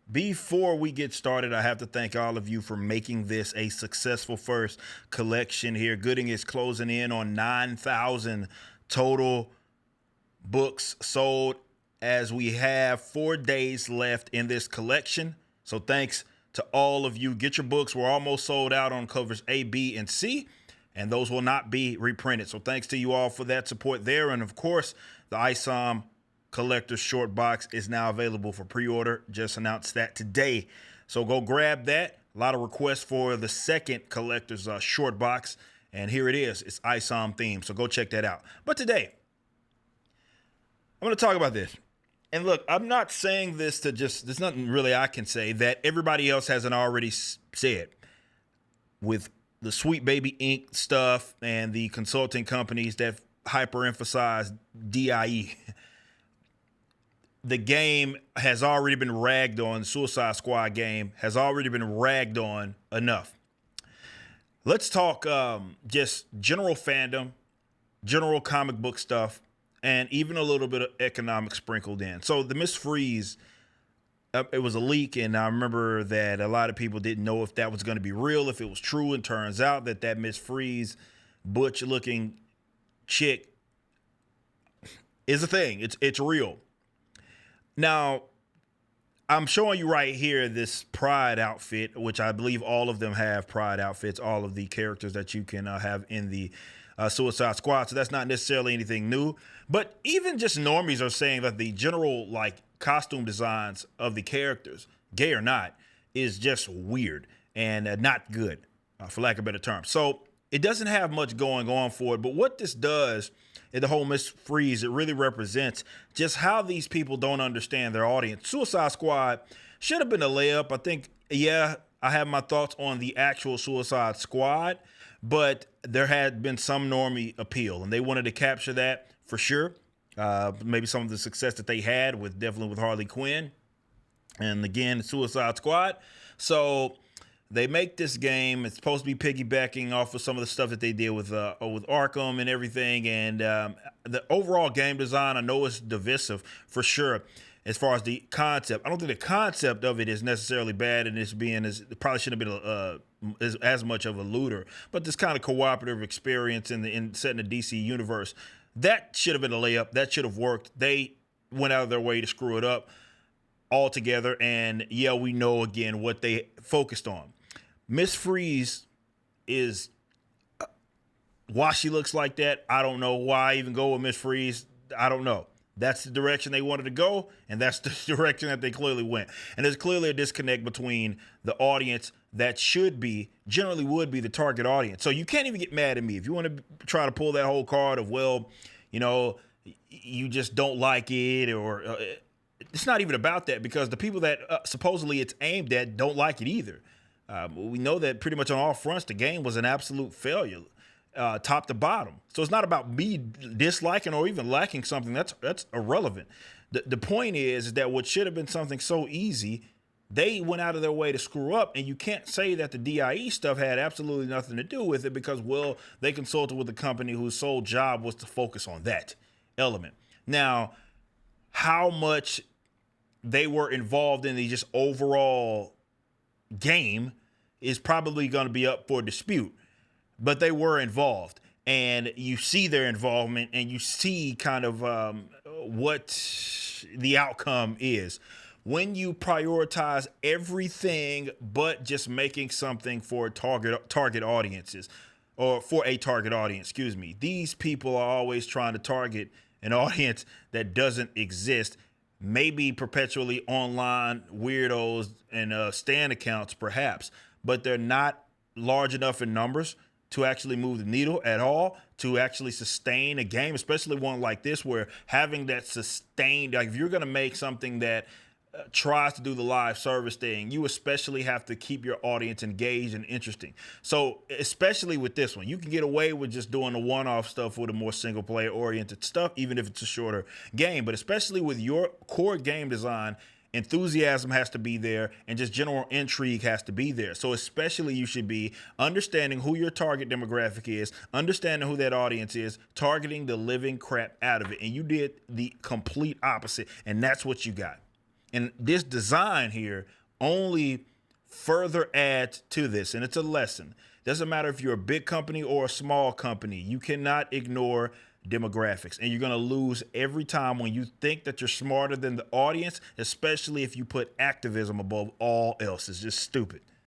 Before we get started, I have to thank all of you for making this a successful first collection here. Gooding is closing in on 9,000 total books sold as we have 4 days left in this collection. So thanks to all of you. Get your books. We're almost sold out on covers A, B, and C, and those will not be reprinted. So thanks to you all for that support there. And of course, the ISOM Collector's Short Box is now available for pre-order. Just announced that today. So go grab that. A lot of requests for the second Collector's Short Box. And here it is. It's ISOM themed. So go check that out. But today, I'm going to talk about this. And look, I'm not saying this to just, there's nothing really I can say that everybody else hasn't already said. With the Sweet Baby Inc. stuff and the consulting companies that hyper-emphasize DIE, the game has already been ragged on. The Suicide Squad game has already been ragged on enough. Let's talk just general fandom, general comic book stuff, and even a little bit of economics sprinkled in. So the Miss Freeze, it was a leak, and I remember that a lot of people didn't know if that was going to be real, if it was true, and turns out that Miss Freeze, butch-looking chick, is a thing. It's real. Now, I'm showing you right here this Pride outfit, which I believe all of them have Pride outfits, all of the characters that you can have in the Suicide Squad. So that's not necessarily anything new. But even just normies are saying that the general costume designs of the characters, gay or not, is just weird and not good, for lack of a better term. So it doesn't have much going on for it. But what this does in the whole Miss Freeze, it really represents just how these people don't understand their audience. Suicide Squad should have been a layup. I think, yeah, I have my thoughts on the actual Suicide Squad, but there had been some normie appeal, and they wanted to capture that for sure. Maybe some of the success that they had definitely with Harley Quinn, and again, Suicide Squad. So they make this game. It's supposed to be piggybacking off of some of the stuff that they did with Arkham and everything. And the overall game design, I know it's divisive for sure as far as the concept. I don't think the concept of it is necessarily bad, and it probably shouldn't have been as much of a looter. But this kind of cooperative experience in setting the DC universe, that should have been a layup. That should have worked. They went out of their way to screw it up altogether. And yeah, we know again what they focused on. Miss Freeze is why she looks like that. I don't know why even go with Miss Freeze. I don't know. That's the direction they wanted to go, and that's the direction that they clearly went. And there's clearly a disconnect between the audience that generally would be the target audience. So you can't even get mad at me if you want to try to pull that whole card of, well, you just don't like it, or it's not even about that, because the people that supposedly it's aimed at don't like it either. We know that pretty much on all fronts, the game was an absolute failure, top to bottom. So it's not about me disliking or even liking something. That's irrelevant. The point is that what should have been something so easy, they went out of their way to screw up. And you can't say that the DIE stuff had absolutely nothing to do with it, because, well, they consulted with a company whose sole job was to focus on that element. Now, how much they were involved in the just overall game is probably going to be up for dispute, but they were involved, and you see their involvement, and you see kind of what the outcome is when you prioritize everything but just making something for target audiences, or for a target audience. Excuse me. These people are always trying to target an audience that doesn't exist. Maybe perpetually online weirdos and stan accounts, perhaps, but they're not large enough in numbers to actually move the needle at all, to actually sustain a game, especially one like this, where having that sustained, if you're going to make something that tries to do the live service thing, you especially have to keep your audience engaged and interesting. So especially with this one, you can get away with just doing the one-off stuff with a more single player oriented stuff, even if it's a shorter game. But especially with your core game design, enthusiasm has to be there, and just general intrigue has to be there. So especially you should be understanding who your target demographic is, understanding who that audience is, targeting the living crap out of it. And you did the complete opposite, and that's what you got. And this design here only further adds to this. And it's a lesson. Doesn't matter if you're a big company or a small company. You cannot ignore demographics, and you're going to lose every time when you think that you're smarter than the audience, especially if you put activism above all else. It's just stupid.